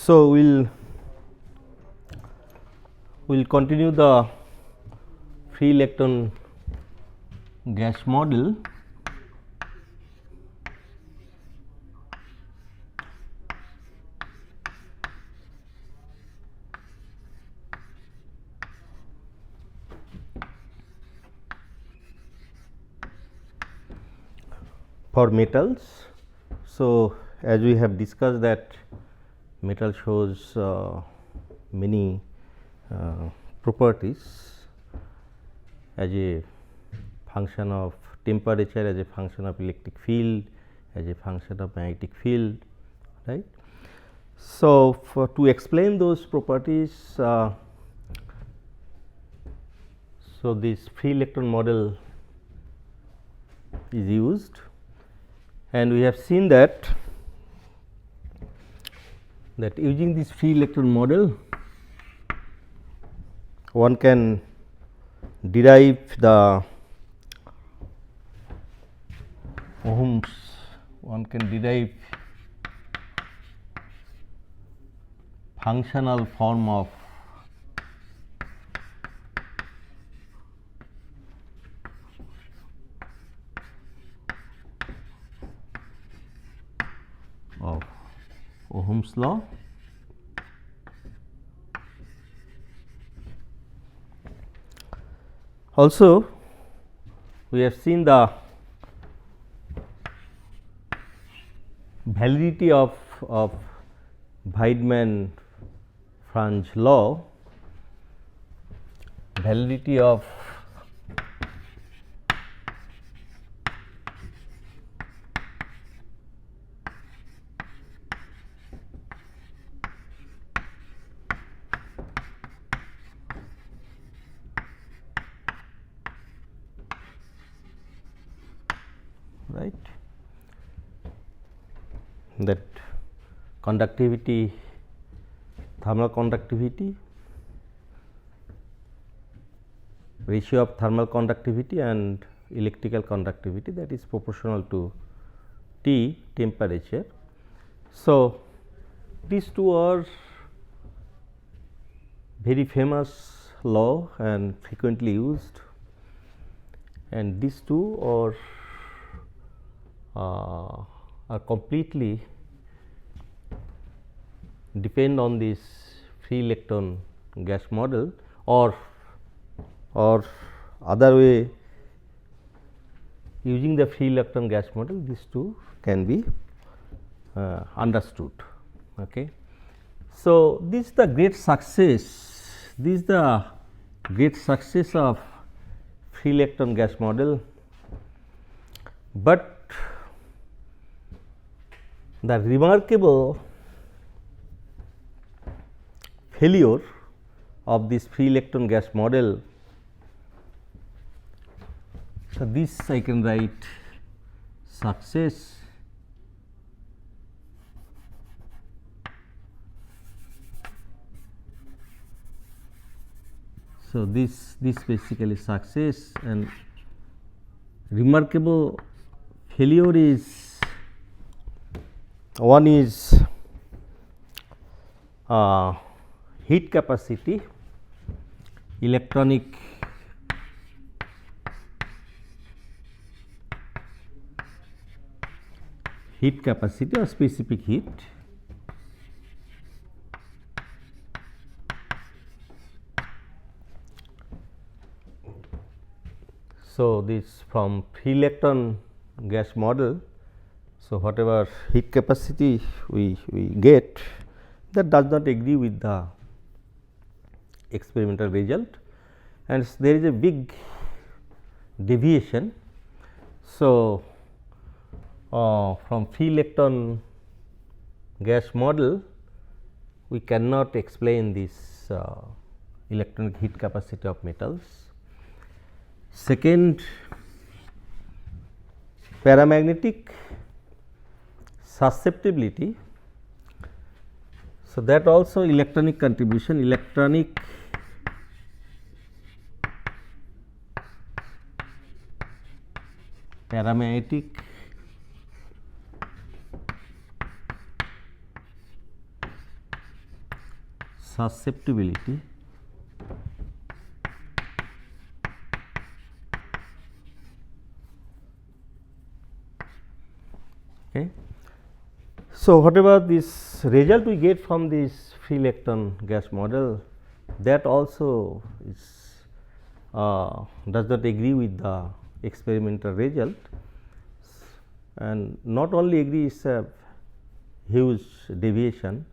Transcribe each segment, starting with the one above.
So, we will continue the free electron gas model. For metals. So, as we have discussed that metal shows many properties as a function of temperature, as a function of electric field, as a function of magnetic field, right. So, to explain those properties, so this free electron model is used, and we have seen that using this free electron model one can derive the Ohm's, one can derive functional form of Ohm's law. Also, we have seen the validity of Weidmann-Franz law, validity of right, that conductivity, thermal conductivity, ratio of thermal conductivity and electrical conductivity, that is proportional to T temperature. So, these two are very famous law and frequently used, and these two are completely depend on this free electron gas model, or other way, using the free electron gas model, these two can be understood. Okay. So, this is the great success, this is the great success of free electron gas model, but the remarkable failure of this free electron gas model. So, this I can write success so this basically success, and remarkable failure is, one is heat capacity, electronic heat capacity or specific heat. So, this from free electron gas model. So, whatever heat capacity we get, that does not agree with the experimental result, and there is a big deviation. So, from free electron gas model, we cannot explain this electronic heat capacity of metals. Second, paramagnetic susceptibility. So, that also electronic contribution, electronic paramagnetic susceptibility okay. So, whatever this result we get from this free electron gas model, that also is does not agree with the experimental result, and not only agree, is a huge deviation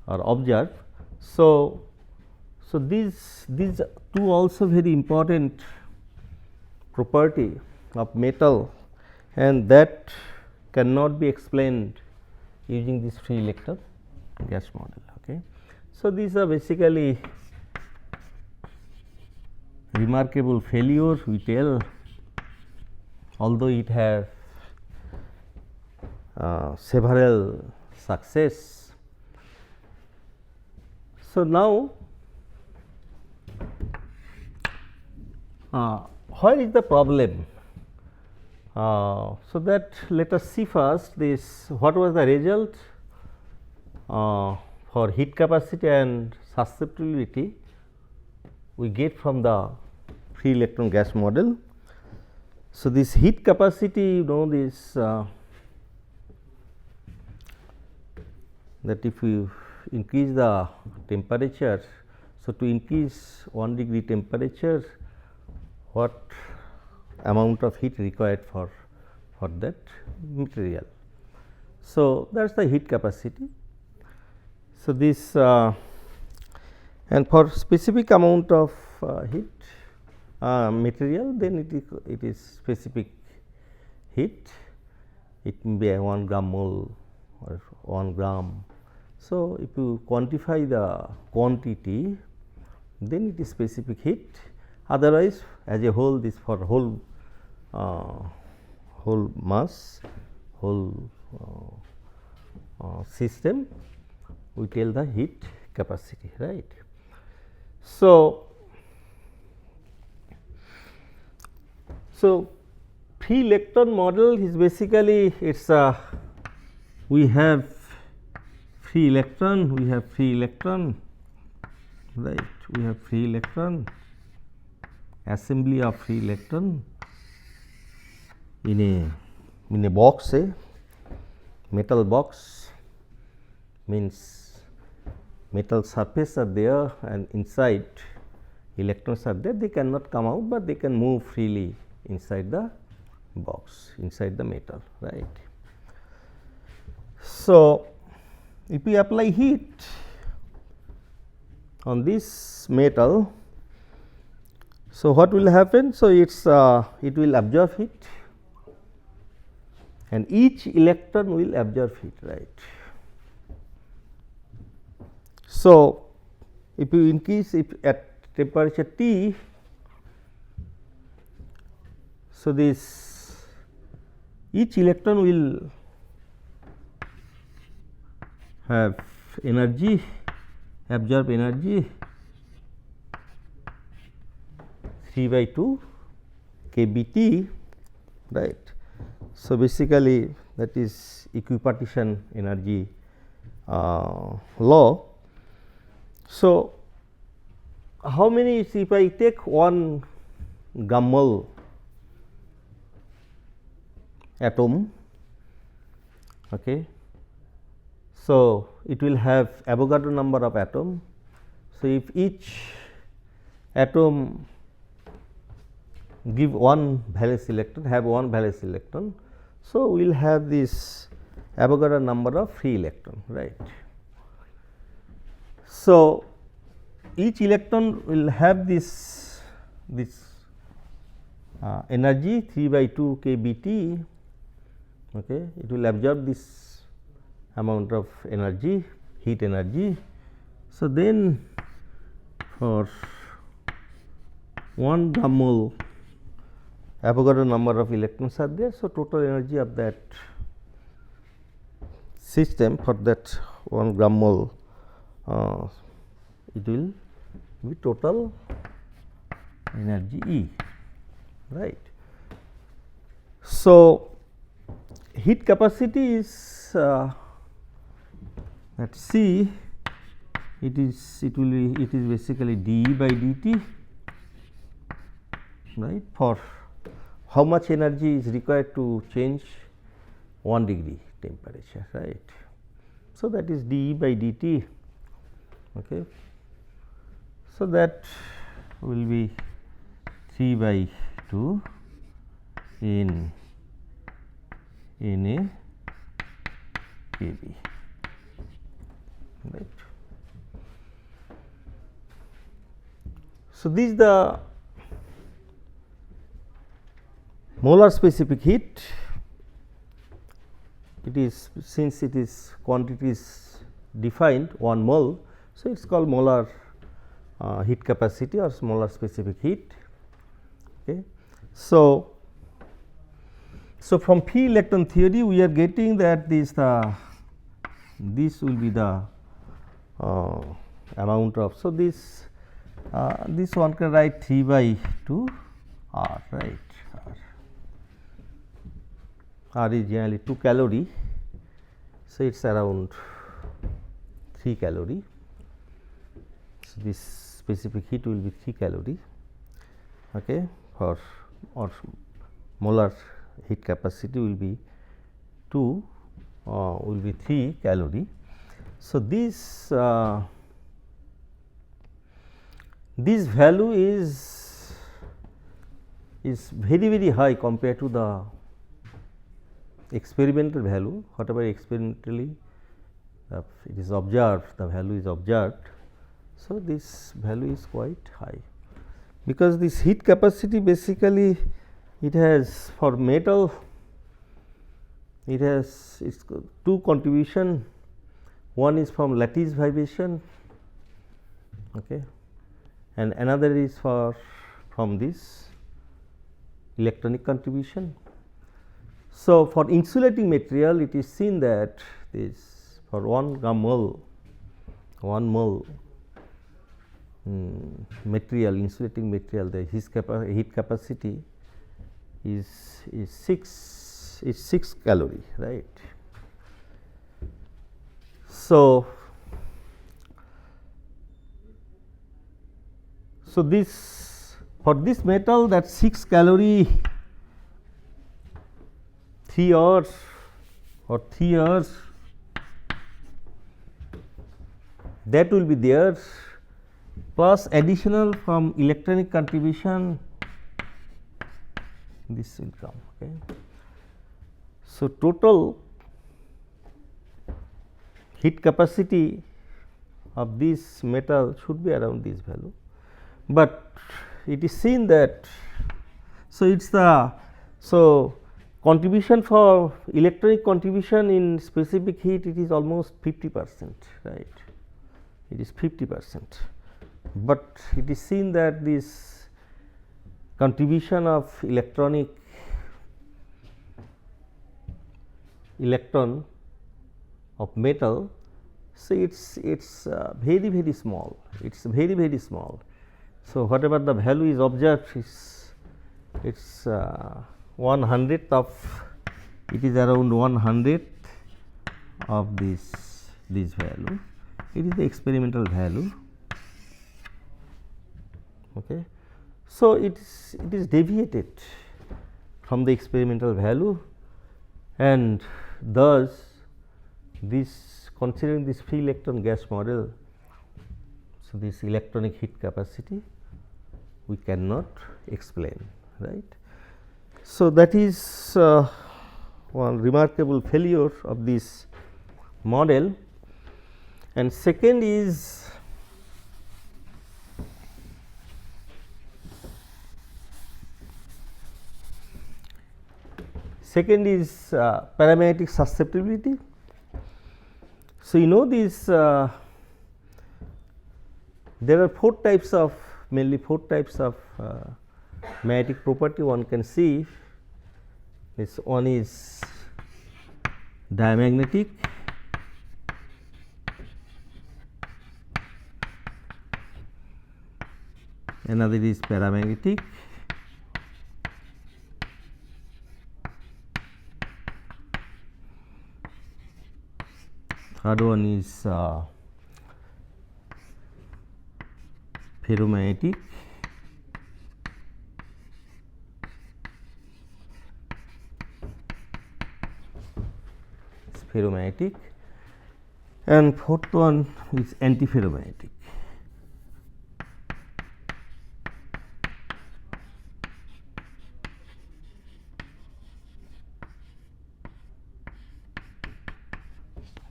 or observed. So, these two also very important property of metal, and that cannot be explained using this free electron gas model. Okay. So, these are basically remarkable failure we tell, although it has several success. So, now where is the problem? So, that let us see first this, what was the result for heat capacity and susceptibility we get from the free electron gas model. So, this heat capacity, you know, this that if you increase the temperature, so to increase 1 degree temperature, what amount of heat required for that material. So, that is the heat capacity. So, this and for specific amount of heat material, then it is specific heat, it may be a 1 gram mole or 1 gram. So, if you quantify the quantity, then it is specific heat, otherwise as a whole, this for whole mass, whole system, we tell the heat capacity, right. So, free electron model is basically, it's we have free electron, right, we have free electron, assembly of free electron in a box, a metal box, means metal surface are there and inside electrons are there, they cannot come out, but they can move freely inside the box, inside the metal, right. So, if we apply heat on this metal, so what will happen? So, it will absorb heat and each electron will absorb heat, right. So, if you increase it at temperature T, so this each electron will have energy, absorb energy 3/2 kBT, right. So, basically that is equipartition energy law. So, how many, if I take 1 gram mole atom, okay. So, it will have Avogadro number of atom. So, if each atom give 1 valence electron, have 1 valence electron, so we will have this Avogadro number of free electron, right. So, each electron will have this energy 3/2 kBT, okay. It will absorb this amount of energy, heat energy. So, then for 1 gram mole Avogadro number of electrons are there. So, total energy of that system for that 1 gram mole, it will be total energy E, right. So, heat capacity is at C it is basically dE by dt, right, for how much energy is required to change 1 degree temperature, right. So, that is dE by dt. Okay. So, that will be 3 by 2 in a kb, right. So, this is the molar specific heat. It is, since it is quantity is defined 1 mole. So, it is called molar heat capacity or molar specific heat. Okay. So, from free electron theory we are getting that this will be the amount of. So, this one can write 3 by 2 R, right. R is generally 2 calorie. So, it is around 3 calorie. So, this specific heat will be 3 calorie, okay, for or molar heat capacity will be 2 will be 3 calorie. So, this value is very high compared to the experimental value, whatever experimentally it is observed, the value is observed. So, this value is quite high, because this heat capacity basically it has for metal, it has its 2 contribution. One is from lattice vibration, okay, and another is from this electronic contribution. So, for insulating material it is seen that this for 1 mole material, insulating material, the heat capacity is 6 calorie, right. So, this for this metal, that 6 calorie 3 hours or 3 hours, that will be there, plus additional from electronic contribution, this will come. Okay. So, total heat capacity of this metal should be around this value, but it is seen that. So, it is the contribution for electronic contribution in specific heat, it is almost 50%, right. It is 50%, but it is seen that this contribution of electron of metal, so it is very small, it is very small. So, whatever the value is observed is it is 1/100th of, it is around 1/100th of this value, it is the experimental value. Okay. So, it is deviated from the experimental value, and thus this, considering this free electron gas model, so this electronic heat capacity we cannot explain, right. So, that is one remarkable failure of this model. And second is paramagnetic susceptibility. So, you know this there are 4 types of, mainly 4 types of magnetic property one can see. This one is diamagnetic, another is paramagnetic, third one is ferromagnetic and fourth one is antiferromagnetic.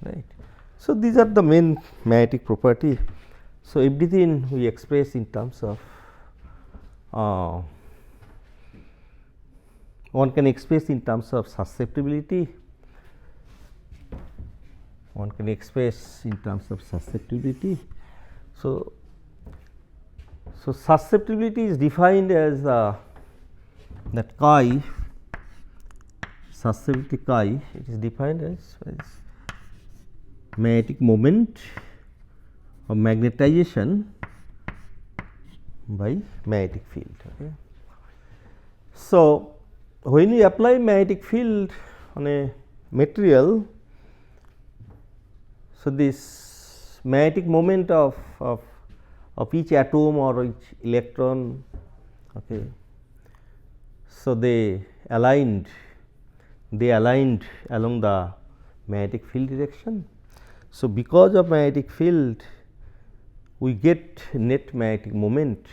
Right. So, these are the main magnetic property. So, everything we express in terms of one can express in terms of susceptibility, one can express in terms of susceptibility. So, susceptibility is defined as that chi, susceptibility chi, it is defined as magnetic moment of magnetization by magnetic field. Okay. So, when we apply magnetic field on a material, so this magnetic moment of each atom or each electron, okay, so they aligned along the magnetic field direction. So, because of magnetic field we get net magnetic moment,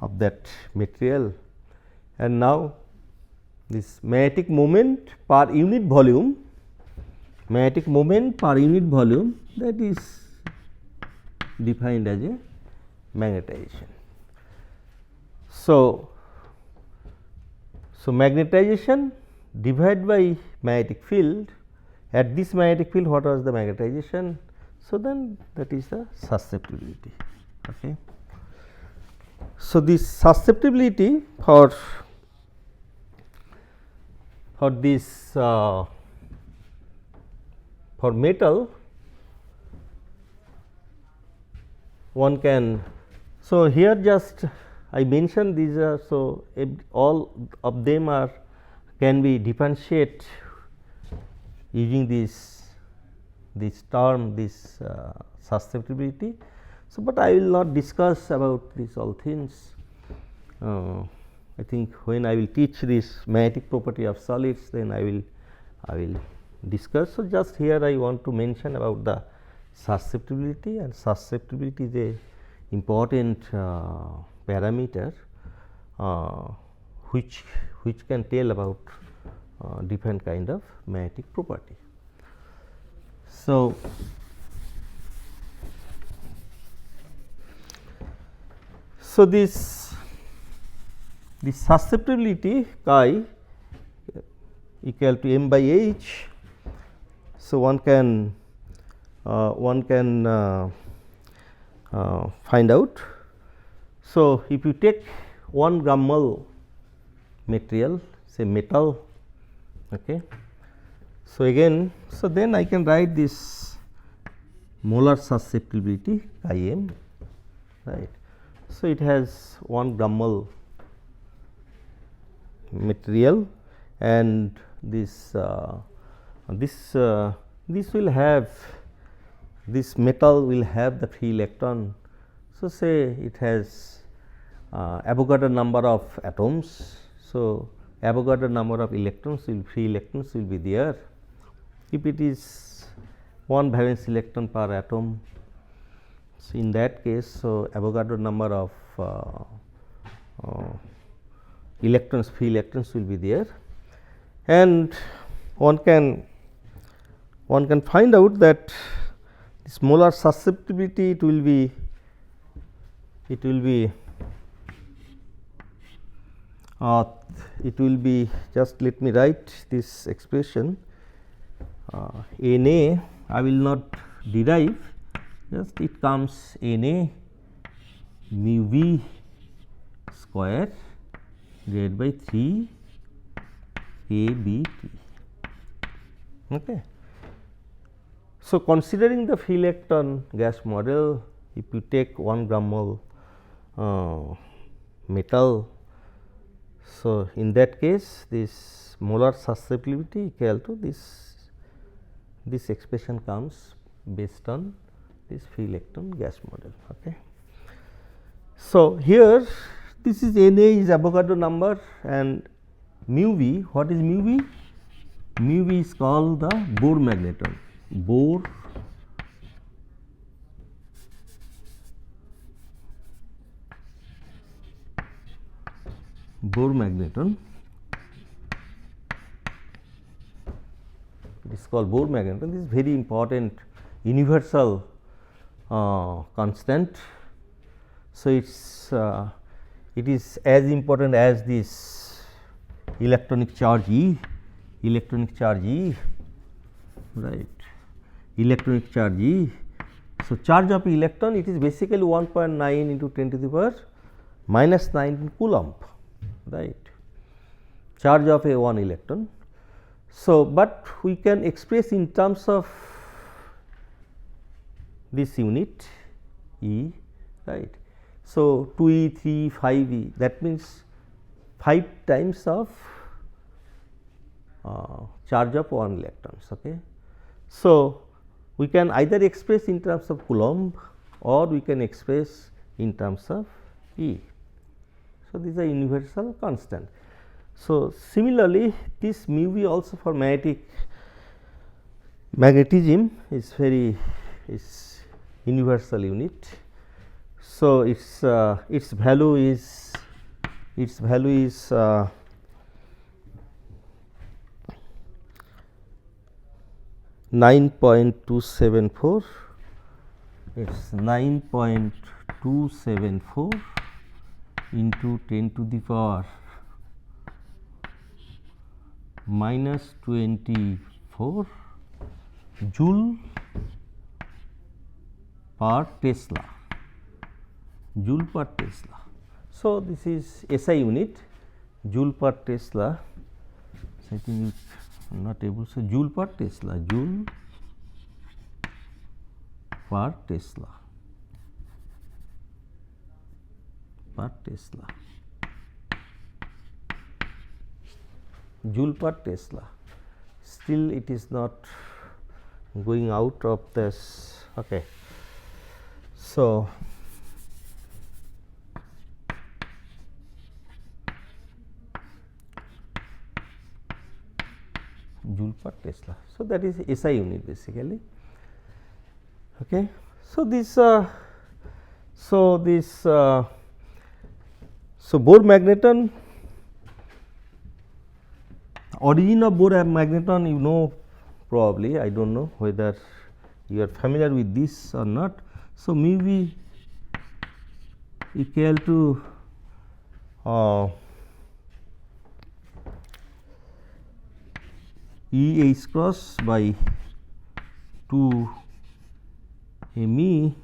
of that material, and now this magnetic moment per unit volume, that is defined as a magnetization. So, magnetization divided by magnetic field, at this magnetic field what was the magnetization? So, then that is the susceptibility. Okay. So, this susceptibility for this for metal, one can, so here just I mentioned these are, so all of them are can be differentiate using this term, this susceptibility. So, but I will not discuss about these all things. I think when I will teach this magnetic property of solids, then I will discuss. So, just here I want to mention about the susceptibility, and susceptibility is a important parameter which can tell about different kind of magnetic property. So, this susceptibility chi equal to m by h. So, one can find out. So, if you take 1 gram mole material, say metal, okay. So, again, so then I can write this molar susceptibility chi m, right. So, it has 1 gram mole material, and this will have, this metal will have the free electron. So, say it has Avogadro number of atoms. So, Avogadro number of electrons will, free electrons will be there. If it is 1 valence electron per atom, so in that case, so Avogadro number of electrons, free electrons will be there, and one can find out that this molar susceptibility, it will be just let me write this expression Na, I will not derive, just it comes Na mu v square divided by 3 A B T. Okay. So, considering the free electron gas model, if you take 1 gram mole metal, so in that case this molar susceptibility equal to this this expression comes based on this free electron gas model. Okay. So, here this is Na is Avogadro number and mu v, what is mu v? Mu v is called the Bohr magneton, Bohr magneton. It is called Bohr magneton. This is very important universal constant. So, it is as important as this electronic charge E, right, electronic charge E. So, charge of electron, it is basically 1.9 into 10 to the power minus 9 coulomb, right, charge of a one electron. So, but we can express in terms of this unit E, right. So, 2E, 3, 5E, that means 5 times of charge of 1 electrons. Okay. So, we can either express in terms of coulomb or we can express in terms of E. So, this is a universal constant. So, similarly, this mu v also for magnetism is very universal unit. So, its value is 9.274, it is 9.274 into 10 to the power minus 24 joule per Tesla. So, this is SI unit, joule per Tesla. So, I think it not able to say joule per Tesla, joule per Tesla, joule per Tesla. Still it is not going out of this. Okay. So, joule per Tesla. So, that is SI unit basically. Okay. So, Bohr magneton, origin of Bohr magneton you know probably, I do not know whether you are familiar with this or not. So, mu v equal to E H cross by 2 m e.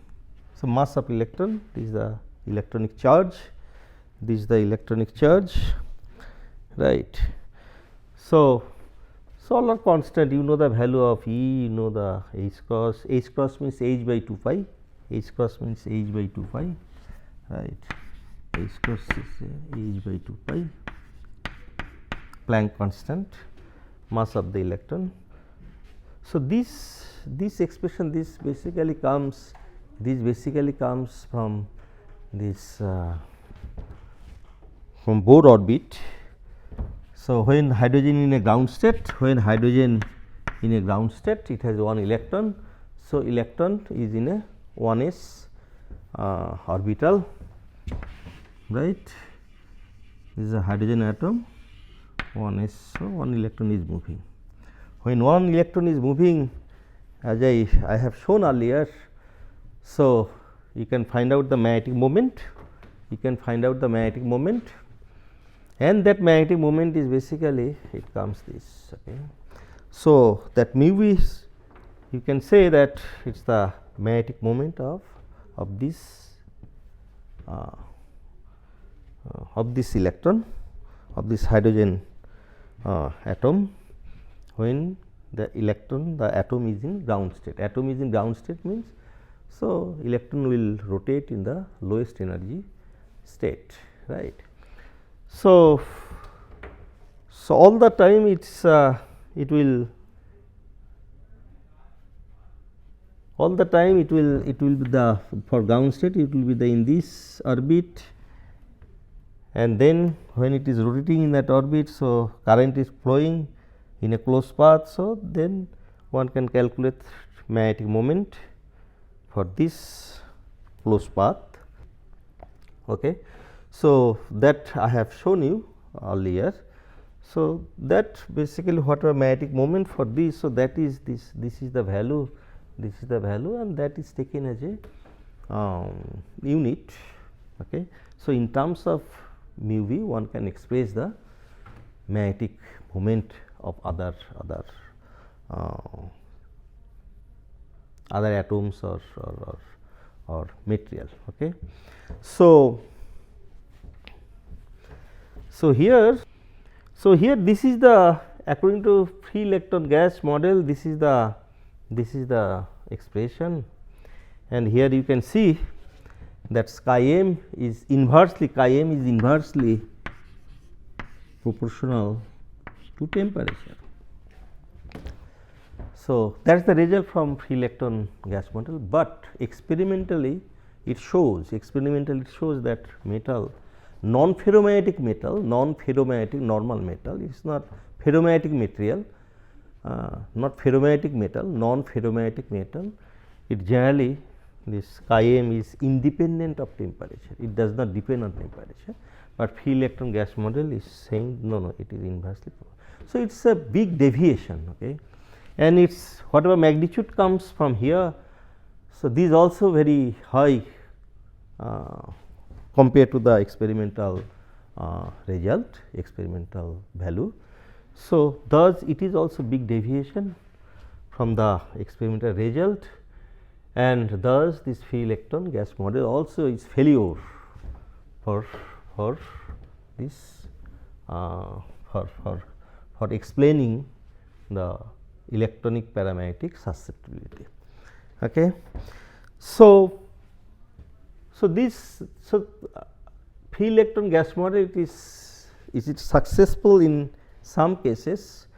So, mass of electron, this is the electronic charge, right. So, solar constant, you know the value of E, you know the H cross means H by 2 pi, right, H cross is H by 2 pi, Planck constant, mass of the electron. So, this expression, this basically comes from this from Bohr orbit. So, when hydrogen in a ground state, it has one electron. So, electron is in a 1s orbital, right. This is a hydrogen atom, 1s. So, one electron is moving. When one electron is moving, as I have shown earlier, so you can find out the magnetic moment, and that magnetic moment is basically it comes this. Okay. So, that mu v is, you can say that it is the magnetic moment of this electron, of this hydrogen atom, when the atom is in ground state. Means, so electron will rotate in the lowest energy state, right. So, all the time it will all the time it will be the, for ground state it will be the in this orbit, and then when it is rotating in that orbit. So, current is flowing in a closed path. So, then one can calculate magnetic moment for this closed path. Okay. So, that I have shown you earlier. So, that basically whatever magnetic moment for this. So, that is this is the value, this is the value, and that is taken as a unit. Okay. So, in terms of mu v, one can express the magnetic moment of other atoms or material. Okay. So, here this is the, according to free electron gas model, this is the expression, and here you can see that chi m is inversely proportional to temperature. So, that is the result from free electron gas model, but experimentally it shows that metal, non-ferromagnetic metal, normal metal, it is not ferromagnetic material, not ferromagnetic metal, non-ferromagnetic metal, it generally this chi m is independent of temperature, it does not depend on temperature, but free electron gas model is saying no, it is inversely proportional. So, it is a big deviation. Okay. And its whatever magnitude comes from here. So, these also very high compared to the experimental result, experimental value. So, thus it is also big deviation from the experimental result, and thus this free electron gas model also is failure for this for explaining the electronic paramagnetic susceptibility. Okay. So, this free electron gas model, is it successful in some cases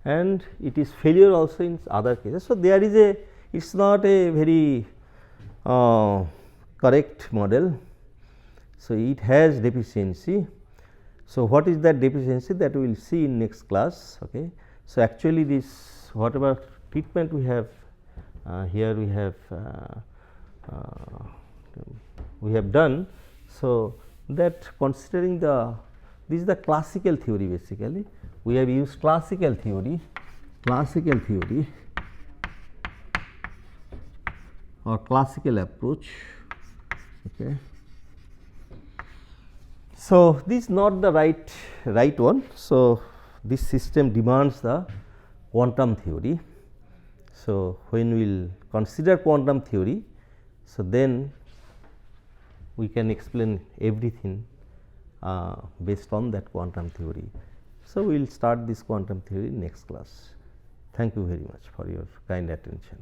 and it is failure also in other cases. So, there is a, it is not a very correct model. So, it has deficiency. So, what is that deficiency, that we will see in next class. Okay. So, actually this whatever treatment we have here we have done. So, that considering this is the classical theory, basically we have used classical theory or classical approach. Okay. So, this is not the right one. So, this system demands the quantum theory. So, when we will consider quantum theory, so then we can explain everything based on that quantum theory. So, we will start this quantum theory in next class. Thank you very much for your kind attention.